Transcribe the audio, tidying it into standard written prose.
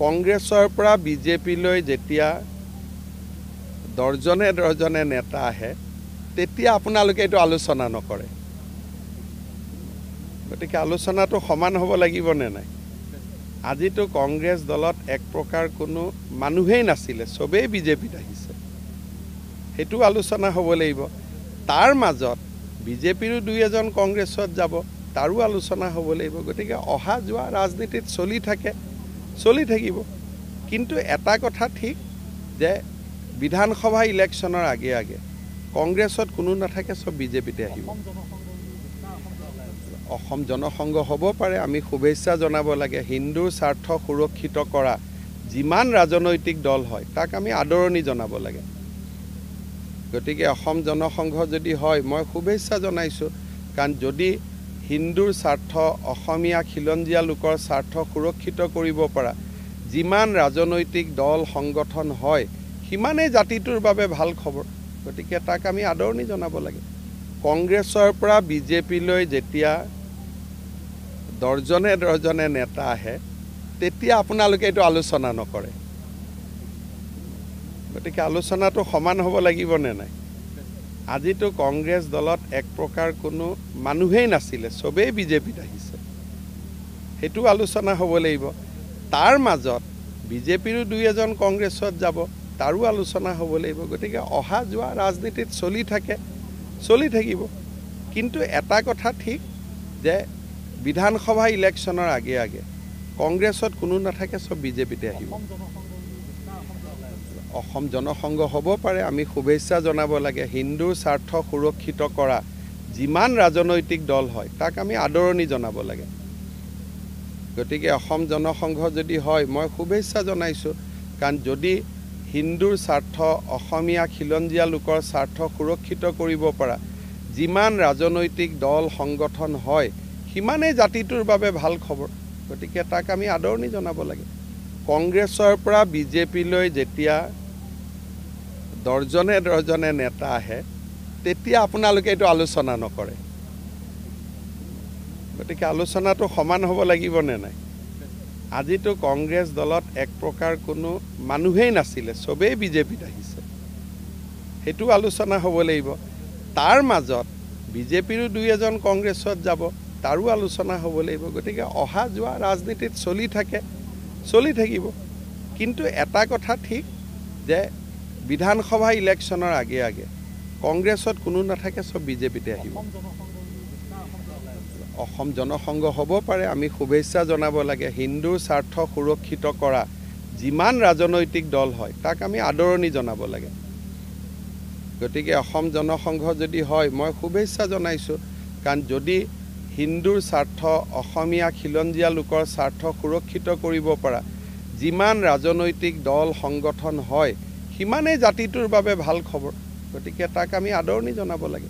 কংগ্ৰেছৰ পৰা বিজেপিলৈ যেতিয়া দৰ্জনে দৰ্জনে নেতা আহে তেতিয়া আপোনালোকে এইটো আলোচনা নকৰে। গতিকে আলোচনাটো সমান হ'ব লাগিব নে নাই? আজিতো কংগ্ৰেছ দলত এক প্ৰকাৰ কোনো মানুহেই নাছিলে, চবেই বিজেপিত আহিছে, সেইটো আলোচনা হ'ব লাগিব। তাৰ মাজত বিজেপিৰো দুই এজন কংগ্ৰেছত যাব, তাৰো আলোচনা হ'ব লাগিব। গতিকে অহা যোৱা ৰাজনীতিত চলি থাকিব। কিন্তু এটা কথা ঠিক যে বিধানসভা ইলেকশ্যনৰ আগে আগে কংগ্ৰেছত কোনো নাথাকে, চব বিজেপিতে আহিব। অসম জনসংঘ হ'ব পাৰে, আমি শুভেচ্ছা জনাব লাগে। হিন্দুৰ স্বাৰ্থ সুৰক্ষিত কৰা যিমান ৰাজনৈতিক দল হয় তাক আমি আদৰণি জনাব লাগে। গতিকে অসম জনসংঘ যদি হয় মই শুভেচ্ছা জনাইছোঁ, কাৰণ যদি হিন্দুৰ স্বাৰ্থ, অসমীয়া খিলঞ্জীয়া লোকৰ স্বাৰ্থ সুৰক্ষিত কৰিব পৰা যিমান ৰাজনৈতিক দল সংগঠন হয় সিমানেই জাতিটোৰ বাবে ভাল খবৰ। গতিকে তাক আমি আদৰণি জনাব লাগে। কংগ্ৰেছৰ পৰা বিজেপিলৈ যেতিয়া দৰ্জনে দৰ্জনে নেতা আহে তেতিয়া আপোনালোকে এইটো আলোচনা নকৰে। গতিকে আলোচনাটো সমান হ'ব লাগিব নে নাই? আজিতো কংগ্ৰেছ দলত এক প্ৰকাৰ কোনো মানুহেই নাছিলে, চবেই বিজেপিত আহিছে, সেইটো আলোচনা হ'ব লাগিব। তাৰ মাজত বিজেপিৰো দুই এজন কংগ্ৰেছত যাব, তাৰো আলোচনা হ'ব লাগিব। গতিকে অহা যোৱা ৰাজনীতিত চলি থাকিব। কিন্তু এটা কথা ঠিক যে বিধানসভা ইলেকশ্যনৰ আগে আগে কংগ্ৰেছত কোনো নাথাকে, চব বিজেপিতে আহিব। অসম জনসংঘ হ'ব পাৰে, আমি শুভেচ্ছা জনাব লাগে। হিন্দুৰ স্বাৰ্থ সুৰক্ষিত কৰা যিমান ৰাজনৈতিক দল হয় তাক আমি আদৰণি জনাব লাগে। গতিকে অসম জনসংঘ যদি হয় মই শুভেচ্ছা জনাইছোঁ, কাৰণ যদি হিন্দুৰ স্বাৰ্থ, অসমীয়া খিলঞ্জীয়া লোকৰ স্বাৰ্থ সুৰক্ষিত কৰিব পৰা যিমান ৰাজনৈতিক দল সংগঠন হয় সিমানেই জাতিটোৰ বাবে ভাল খবৰ। গতিকে তাক আমি আদৰণি জনাব লাগে। কংগ্ৰেছৰ পৰা বিজেপিলৈ যেতিয়া দৰ্জনে দৰ্জনে নেতা আহে তেতিয়া আপোনালোকে এইটো আলোচনা নকৰে। গতিকে আলোচনাটো সমান হ'ব লাগিব নে নাই? আজিতো কংগ্ৰেছ দলত এক প্ৰকাৰ কোনো মানুহেই নাছিলে, চবেই বিজেপিত আহিছে, সেইটো আলোচনা হ'ব লাগিব। তাৰ মাজত বিজেপিৰো দুই এজন কংগ্ৰেছত যাব, তাৰো আলোচনা হ'ব লাগিব। গতিকে অহা যোৱা ৰাজনীতিত চলি থাকিব। কিন্তু এটা কথা ঠিক যে বিধানসভা ইলেকশ্যনৰ আগে আগে কংগ্ৰেছত কোনো নাথাকে, চব বিজেপিতে আহিব। অসম জনসংঘ হ'ব পাৰে, আমি শুভেচ্ছা জনাব লাগে। হিন্দুৰ স্বাৰ্থ সুৰক্ষিত কৰা যিমান ৰাজনৈতিক দল হয় তাক আমি আদৰণি জনাব লাগে। গতিকে অসম জনসংঘ যদি হয় মই শুভেচ্ছা জনাইছোঁ, কাৰণ যদি হিন্দুৰ স্বাৰ্থ, অসমীয়া খিলঞ্জীয়া লোকৰ স্বাৰ্থ সুৰক্ষিত কৰিব পৰা যিমান ৰাজনৈতিক দল সংগঠন হয় সিমানেই জাতিটোৰ বাবে ভাল খবৰ। গতিকে তাক আমি আদৰণি জনাব লাগে।